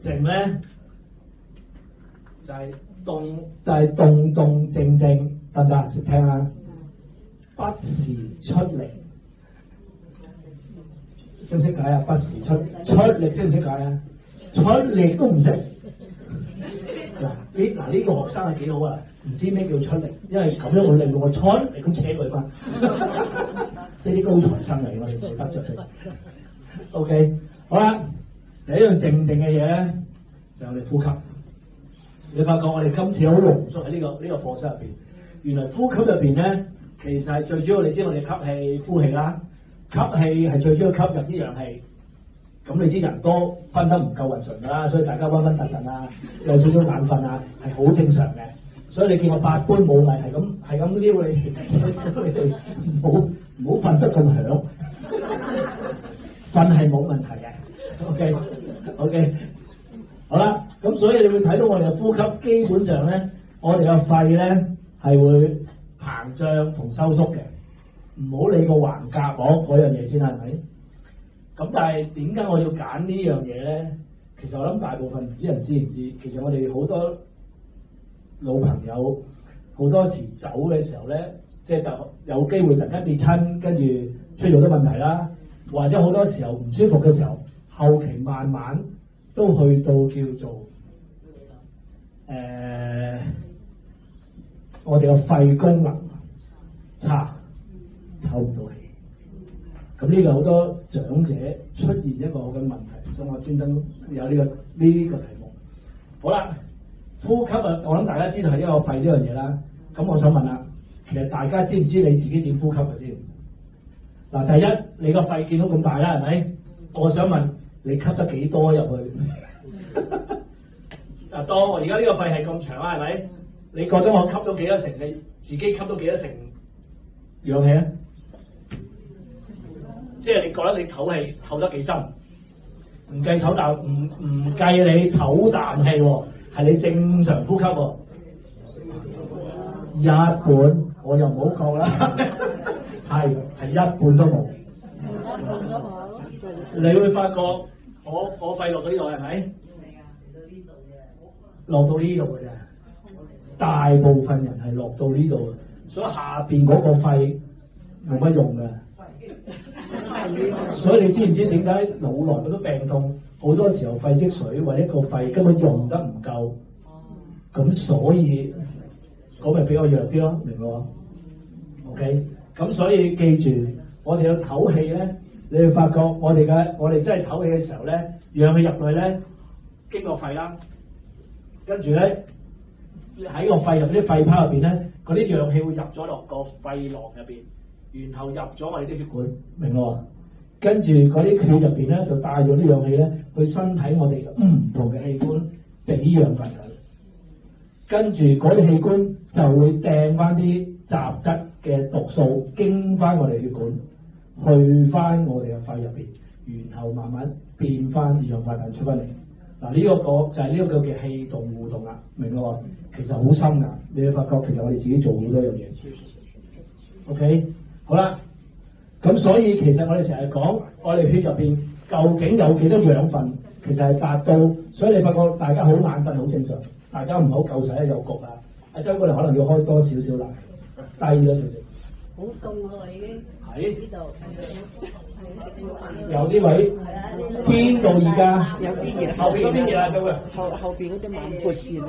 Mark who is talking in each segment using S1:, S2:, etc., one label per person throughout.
S1: 靜咧就係動動靜靜，得唔得？識聽啦。不時出力，識唔識解啊？不時出力，識唔識解啊？出力都唔識。嗱呢個學生係幾好啊？唔知咩叫出力，因為咁樣會令到我出力咁扯佢翻。呢啲高材生嚟，我哋唔得着佢。OK， 好啦，第一樣靜靜嘅嘢咧，就係我哋呼吸。你發覺我哋今次好濃縮喺呢個課室入邊，原來呼吸入邊咧，其實係最主要，你知我哋吸氣、呼氣啦。吸氣係最主要吸入啲氧氣。咁你知人多分得唔夠勻順㗎啦，所以大家溫溫頓頓啊，有少少眼瞓啊，係好正常嘅。所以你見我百般武藝係咁撩你哋，唔好瞓得咁響，瞓係冇問題嘅。OK， 好啦，咁所以你會睇到我哋嘅呼吸，基本上咧，我哋嘅肺咧係會膨脹同收縮嘅。唔好理個橫膈膜嗰樣嘢先係咪？咁但係點解我要揀呢樣嘢咧？其實我諗大部分唔知人知唔知，其實我哋好多老朋友好多時走嘅時候咧，即係有機會突然間跌親，跟住出咗好多問題啦，或者好多時候唔舒服嘅時候，後期慢慢都去到叫做我哋嘅肺功能差，透唔到氣。咁呢個好多長者出現一個咁嘅問題，所以我專登有呢個題目。好啦，呼吸啊，我諗大家知道係一個肺呢樣嘢啦。咁我想問啦，其實大家知唔知你自己點呼吸嘅先？嗱，第一，你個肺見到咁大啦，係咪？我想問你吸得幾多入去？嗱，當我而家呢個肺係咁長啦，係咪？你覺得我吸到幾多成？你自己吸到幾多成氧氣咧？即係你覺得你唞氣唞得幾深？唔計唞啖，唔計你唞啖氣喎，係你正常呼吸喎。一半我又唔好講啦，係一半都冇。你會發覺我肺落到呢度係咪？落到呢度嘅啫，大部分人係落到呢度嘅，所以下邊嗰個肺冇乜用嘅。所以你知唔知點解老來嗰啲病痛好多時候肺積水或者個肺根本用得唔夠，咁所以嗰咪比較弱啲咯，明唔明？OK， 咁所以記住，我哋要唞氣咧，你會發覺我哋真係唞氣嘅時候咧，氧氣入去咧，經過肺啦，跟住咧喺個肺入邊啲肺泡入邊咧，嗰啲氧氣會入咗落個肺囊入邊。然後入咗我哋啲血管，明喎？跟住嗰啲血入邊咧，就帶咗啲氧氣咧，去身體我哋唔同嘅器官俾養分佢。跟住嗰啲器官就會掟翻啲雜質嘅毒素，經翻我哋血管，去翻我哋嘅肺入邊，然後慢慢變翻二氧化碳出翻嚟。嗱，呢個就係呢個叫氣動互動啦，明喎？其實好深㗎，你會發覺其實我哋自己做好多樣嘢。OK。好啦，咁所以其實我哋成日講，我哋血入邊究竟有幾多養分，其實係達到，所以你發覺大家好眼瞓好正常，大家唔好夠晒有焗啊。阿周哥你可能要開多少少啦，低咗少少。
S2: 好凍喎已經。喺呢度。
S1: 有啲位。邊度而家？
S2: 有啲嘢。
S1: 後邊嗰邊嘢啊，周哥。
S2: 後邊嗰啲慢撥線啊。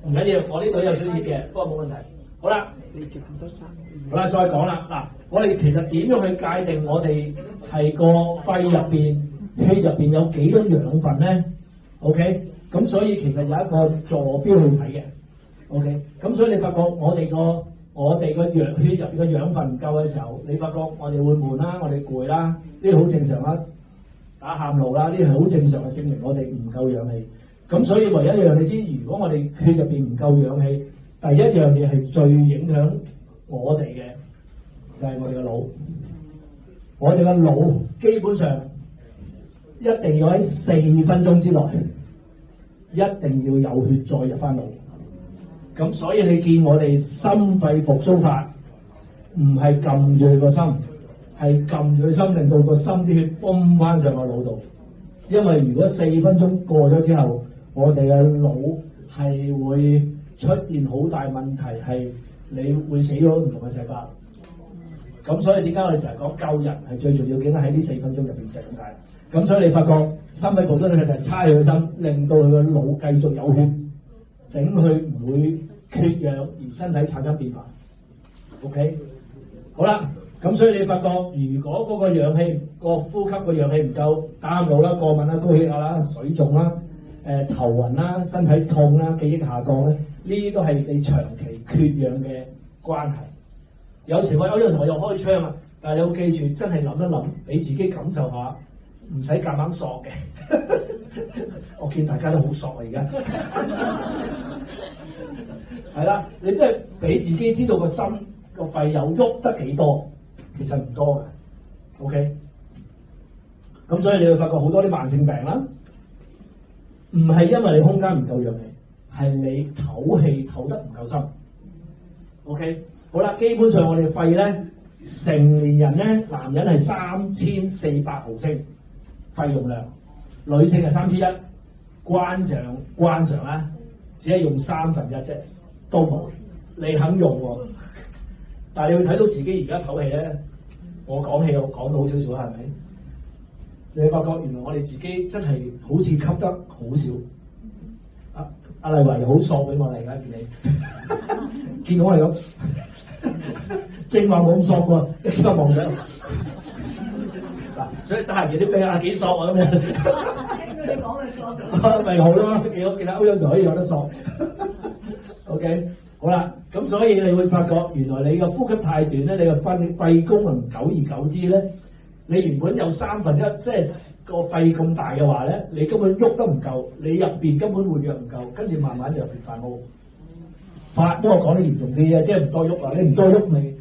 S1: 唔緊要，我呢度有少少熱嘅，不過冇問題。好啦。
S2: 你做咁多衫。
S1: 好啦，再講啦。嗱，我哋其實點樣去界定我哋係個肺入邊、血入邊有幾多養分咧 ？OK， 咁所以其實有一個坐標去睇嘅。OK， 咁所以你發覺我哋個血入邊嘅養分唔夠嘅時候，你發覺我哋會悶啦，我哋攰啦，呢啲好正常啦，打喊路啦，呢啲係好正常嘅，證明我哋唔夠氧氣。咁所以唯一一樣你知，如果我哋血入邊唔夠氧氣，第一樣嘢係最影響我哋嘅就係我哋嘅腦，我哋嘅腦基本上一定要喺4分鐘之內，一定要有血再入翻腦。咁所以你見我哋心肺復甦法唔係撳住個心，係撳住個心，令到個心啲血泵翻上個腦度。因為如果4分鐘過咗之後，我哋嘅腦係會出現好大問題，係你會死咗唔同嘅細胞。咁所以點解我哋成日講救人係最重要？記得喺呢4分鐘入邊就係咁解。咁所以你發覺心肺部都係差佢個心，令到佢個腦繼續有血，整佢唔會缺氧而身體產生變化。OK， 好啦，咁所以你發覺如果嗰個氧氣、個呼吸個氧氣唔夠，打唔到啦、過敏啦、高血壓啦、水腫啦、頭暈啦、身體痛啦、記憶下降咧，呢啲都係你長期缺氧嘅關係。有時我又開槍啊，但係你要記住，真係諗一諗，你自己感受下，唔使夾硬索嘅。我見大家都好索啊，而家係啦，你真係俾自己知道個心個肺有喐得幾多，其實唔多嘅。OK， 咁所以你會發覺好多啲慢性病啦，唔係因為你空間唔夠氧氣，係你唞氣唞得唔夠深。OK。好啦，基本上我哋肺咧，成年人咧，男人係3400毫升肺容量，女性係3100，慣常啦，只係用1/3啫，都冇。你肯用喎，但係你會睇到自己而家唞氣咧，我講氣我講到好少少啦，係咪？你會發覺原來我哋自己真係好似吸得好少。阿麗華又好索俾我哋而家見你，見到我哋咁。正話冇咁索喎，一間望上嗱，所以得閒見啲病幾索啊咁樣。聽到你講咪索咗，咪好咯，幾好，見到歐陽 Sir 可以有得索。OK， 好啦，咁所以你會發覺原來你嘅呼吸太短咧，你嘅肺功能久而久之咧，你原本有1/3，即係個肺咁大嘅話咧，你根本喐得唔夠，你入邊根本活躍唔夠，跟住慢慢就入邊發毛。不過講得嚴重啲啊，即係唔多喐啊！你唔多喐咪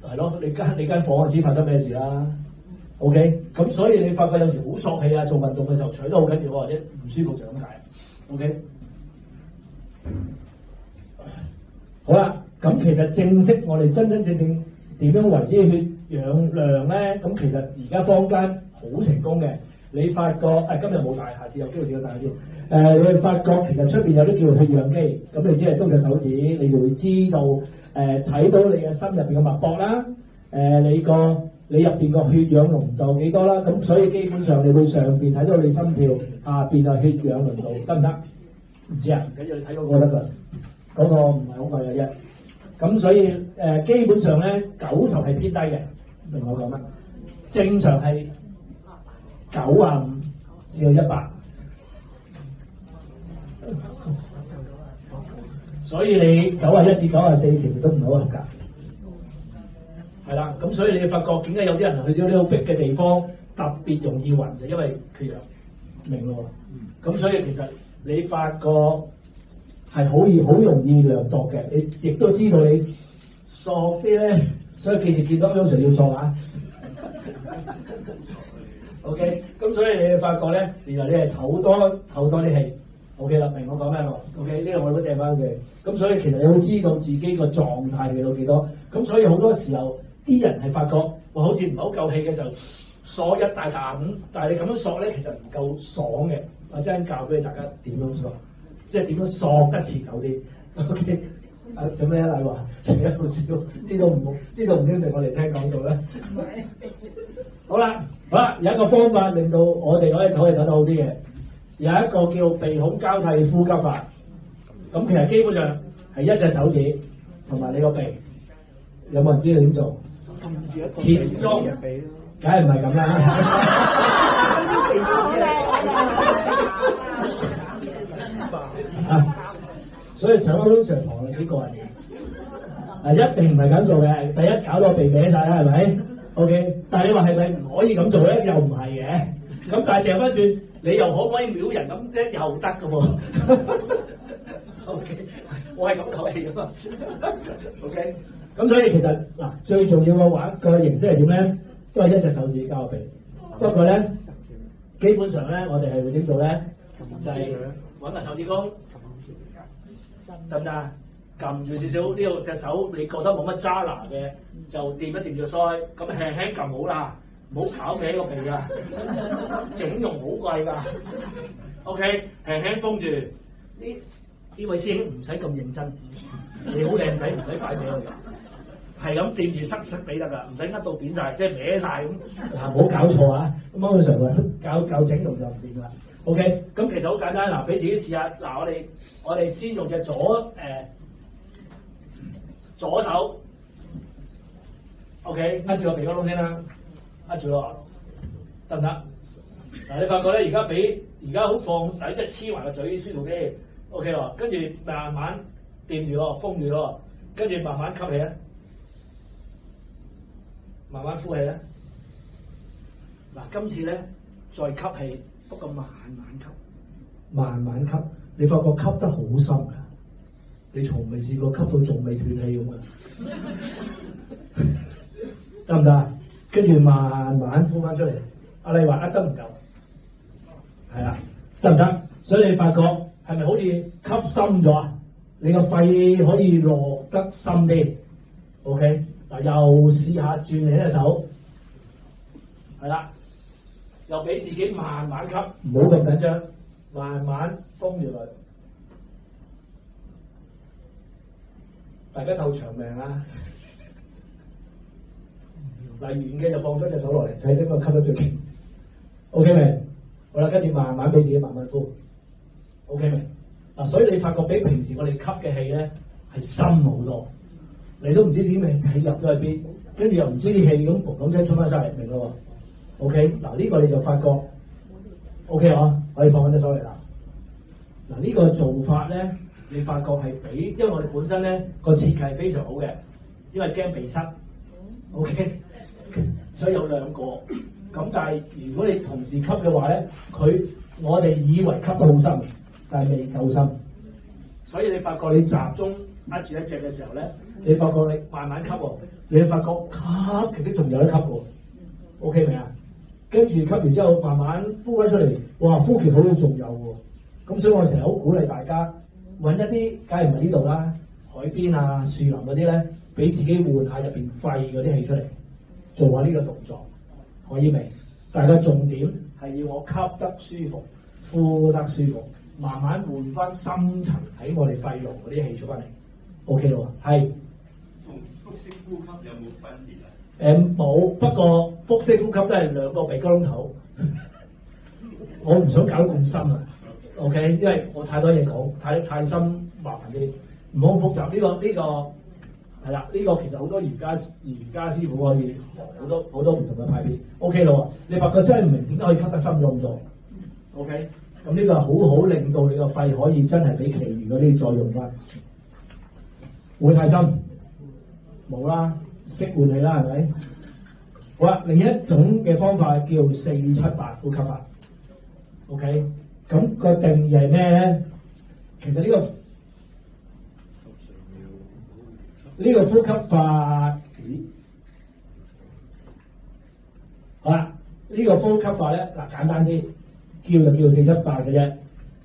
S1: 係咯，你間房就知發生咩事啦。OK， 咁所以你發覺有時好索氣啊，做運動嘅時候取得好緊要，或者唔舒服就咁解。OK， 好啦，咁其實正式我哋真正點樣為之血氧量咧？咁其實而家坊間好成功嘅，你發覺今日冇帶，下次有機會點樣帶先。你會發覺其實出邊有啲叫血氧機，咁你只係篤隻手指，你就會知道睇到你嘅心入邊嘅脈搏啦，你入邊個血氧濃度幾多啦，咁所以基本上你會上邊睇到你心跳，下邊係血氧濃度，得唔得？唔知啊，唔緊要，你睇嗰個得㗎，嗰個唔係好貴嘅啫。咁所以基本上咧90係偏低嘅，明我講乜？正常係95至到100。所以你91至94其實都唔係好合格，係啦。咁所以你發覺點解有啲人去到呢個逼嘅地方特別容易暈，就因為缺氧，明咯？咁所以其實你發覺係好容易量度嘅，你亦都知道你索啲咧，所以記住見到有時要索啊。OK， 咁所以你發覺咧，原來你係唞多啲氣。OK 啦，明我講咩咯 ？OK， 呢個我都掟翻佢。咁所以其實你好知道自己個狀態去到幾多。咁所以好多時候啲人係發覺，哇，好似唔係好夠氣嘅時候，索一大啖咁。但係你咁樣索咧，其實唔夠爽嘅。我陣間教俾大家點樣索，即係點樣索得持久啲。OK， 做咩啊？麗華，除咗好笑，知道唔應承我哋聽講到咧。好啦，有一個方法令到我哋可以唞得好啲嘅。有一個叫鼻孔交替呼吸法，咁其實基本上係一隻手指同埋你個鼻，有冇人知道點做？貼中，梗係唔係咁啦。所以上咗通常堂幾個人，一定唔係咁做嘅。第一搞到鼻歪晒啦，係咪 ？OK， 但係你話係咪唔可以咁做咧？又唔係嘅。咁但係掉翻轉。你又可唔可以秒人咁咧？又得㗎喎。OK， 我係咁唞氣㗎嘛。OK， 咁所以其實嗱，最重要嘅話個形式係點咧？都係一隻手指交鼻。不過咧，基本上咧，我哋係會點做咧？就係揾個手指公，得唔得啊？撳住少少呢度隻手，你覺得冇乜揸拿嘅，就掂一掂個腮，咁輕輕撳好啦。唔好搞歪個鼻啊！整容好貴㗎。OK， 輕輕封住。呢位師兄唔使咁認真，你好靚仔，唔使擺俾我㗎。係咁掂住塞俾得㗎，唔使呃到扁晒，即係歪晒咁。嗱，唔好搞錯啊！咁啱常話搞整容就唔掂啦。OK， 咁其實好簡單，嗱，俾自己試下。嗱，我哋先用隻左手 ，OK， 握住個鼻哥窿先啦，握住咯，得唔得？嗱，你發覺咧，而家好放，嗱，即係黐埋個嘴舒服啲 ，OK 喎。跟住慢慢掂住咯，封住咯，跟住慢慢吸氣啊，慢慢呼氣啊。嗱，今次咧再吸氣，不過慢慢吸，慢慢吸，你發覺吸得好深㗎。你從未試過吸到仲未斷氣咁嘅，得唔得？跟住慢慢呼翻出嚟。阿麗話得唔夠，係啦，得唔得？所以你發覺係咪好似吸深咗啊？你個肺可以落得深啲。OK， 嗱，又試下轉另一隻手，係啦，又俾自己慢慢吸，唔好咁緊張，慢慢封住佢。大家鬥長命啊！嗱，完嘅就放咗隻手落嚟，就係呢個吸得最勁。OK 未？好啦，跟住慢慢俾自己慢慢呼。OK 未？嗱，所以你發覺比平時我哋吸嘅氣咧係深好多，你都唔知啲氣入咗去邊，跟住又唔知啲氣咁砰砰聲出翻晒嚟，明咯喎 ？OK， 嗱呢個你就發覺 OK 啊，可以放翻隻手嚟啦。嗱呢個做法咧。你發覺係比，因為我哋本身咧個設計係非常好嘅，因為驚鼻塞 ，OK， 所以有兩個。咁但係如果你同時吸嘅話咧，我哋以為吸得好深，但係未夠深。所以你發覺你集中握住一隻嘅時候咧，你發覺你慢慢吸喎，你發覺吸極都仲有得吸喎 ，OK 未啊？跟住吸完之後慢慢呼翻出嚟，哇！呼極好都仲有喎。咁所以我成日好鼓勵大家。揾一啲，梗係唔係呢度啦，海邊啊、樹林嗰啲咧，俾自己換下入邊肺嗰啲氣出嚟，做下呢個動作，可以未？大家重點係要我吸得舒服，呼得舒服，慢慢換翻深層喺我哋肺嚨嗰啲氣出翻嚟 ，OK 咯喎，係。
S3: 同腹式呼吸有冇分別啊？
S1: 冇，不過腹式呼吸都係兩個鼻哥窿頭，我唔想搞咁深啊。OK， 因為我太多嘢講，太深麻煩啲，唔好複雜。呢個係啦，呢個其實好多瑜伽師傅可以學好多唔同嘅派別。OK 咯，你發覺真係唔明點解可以吸得深咗咁多 ？OK， 咁呢個好好令到你個肺可以真係比其餘嗰啲再用翻。會太深冇啦，識換氣啦，係咪？好啦，另一種嘅方法叫478呼吸法。OK。咁個定義係咩咧？其實呢個呼吸法，好啦，呢個呼吸法咧，嗱簡單啲，叫478嘅啫。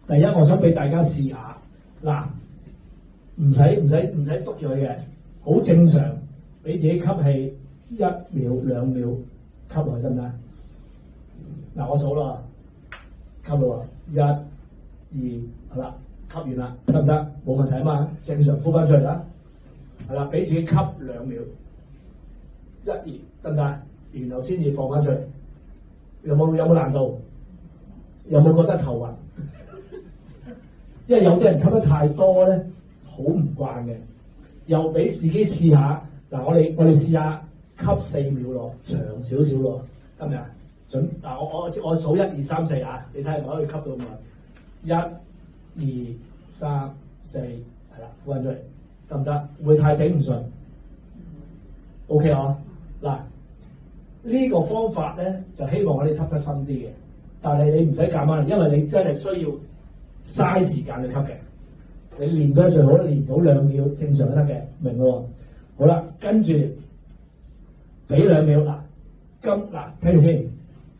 S1: 第一，我想俾大家試下，嗱，唔使督住佢嘅，好正常，俾自己吸氣1秒2秒吸落去得唔得？嗱，我數啦，吸到啊！1、2，好啦，吸完啦，得唔得？冇問題啊嘛，正常呼翻出嚟啦。係啦，俾自己吸2秒，1、2，得唔得？然後先至放翻出嚟。有冇難度？有冇覺得頭暈？因為有啲人吸得太多咧，好唔慣嘅。又俾自己試下，嗱，我哋試下吸4秒咯，長少少咯，得唔得？準嗱，我數1、2、3、4啊，你睇下可以吸到唔啊？1、2、3、4，係啦，呼翻出嚟，得唔得？會太頂唔順 ？OK 啊？嗱，呢個方法咧就希望我哋吸得深啲嘅，但係你唔使夾硬，因為你真係需要嘥時間去吸嘅。你練到最好，練到2秒正常都得嘅，明喎？好啦，跟住俾2秒嗱，聽住先。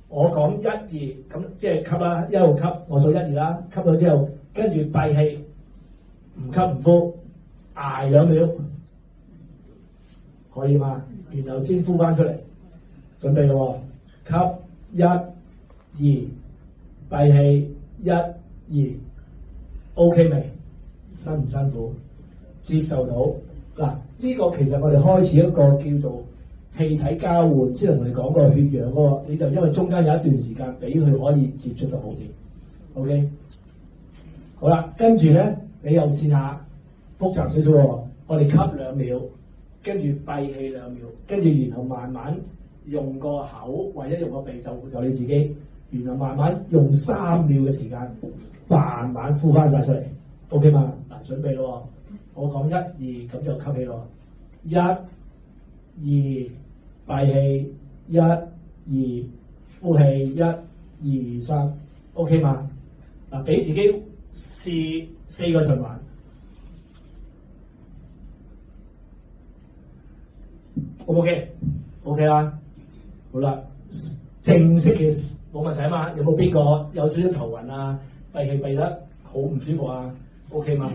S1: 我講1、2咁即係吸啦，一路吸，我數1、2啦，吸咗之後，跟住閉氣，唔吸唔呼，捱2秒，可以嘛？然後先呼翻出嚟，準備咯喎，吸1、2，閉氣1、2 ，OK 未？辛唔辛苦？接受到嗱，呢個其實我哋開始一個叫做氣體交換，先同你講個血氧嗰個，你就因為中間有一段時間俾佢可以接觸得好啲 ，OK？ 好啦，跟住咧你又試下複雜少少喎，我哋吸2秒，跟住閉氣2秒，跟住然後慢慢用個口或者用個鼻就你自己，然後慢慢用3秒嘅時間慢慢呼翻晒出嚟 ，OK 嘛？嗱，準備咯，我講1、2咁就吸氣咯，1、2閉氣，1、2呼氣，1、2、3 ，OK 嘛？嗱，俾自己試4個循環 ，O 唔 OK？OK 啦，好啦，正式嘅冇問題啊嘛？有冇邊個有少少頭暈啊？閉氣閉得好唔舒服啊 ？OK 嘛？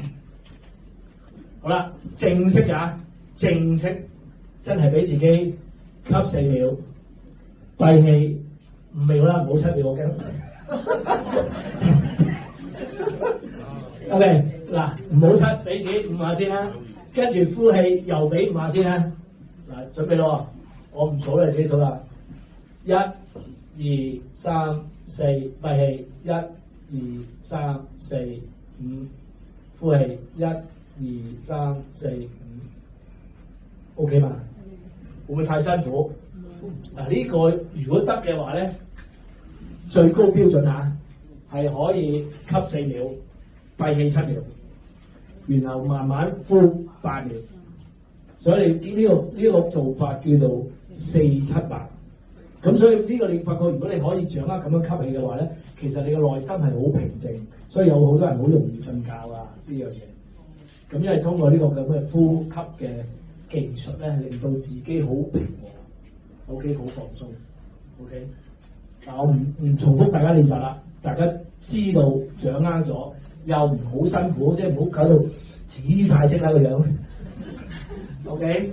S1: 好啦，正式㗎，正式真係俾自己吸4秒，閉氣5秒啦，唔好7秒我驚。OK， 嗱，唔好7，俾自己5下先啦，跟住呼氣又俾5下先啦。嗱，準備咯，我唔數你自己數啦。1、2、3、4，閉氣1、2、3、4、5，呼氣1、2、3、4、5 ，OK 嘛？會唔會太辛苦？嗱，呢個如果得嘅話咧，最高標準嚇係可以吸4秒。閉氣7秒，然後慢慢呼8秒，所以你呢個做法叫做4、7、8。咁所以呢個你發覺，如果你可以掌握咁樣吸氣嘅話咧，其實你嘅內心係好平靜，所以有好多人好容易瞓覺啊呢樣嘢。咁因為通過呢個咁嘅呼吸嘅技術咧，令到自己好平和 ，OK 好放鬆 ，OK。嗱，我唔重複大家練習啦，大家知道掌握咗。又唔好辛苦，即係唔好搞到紫晒色啦個樣。OK。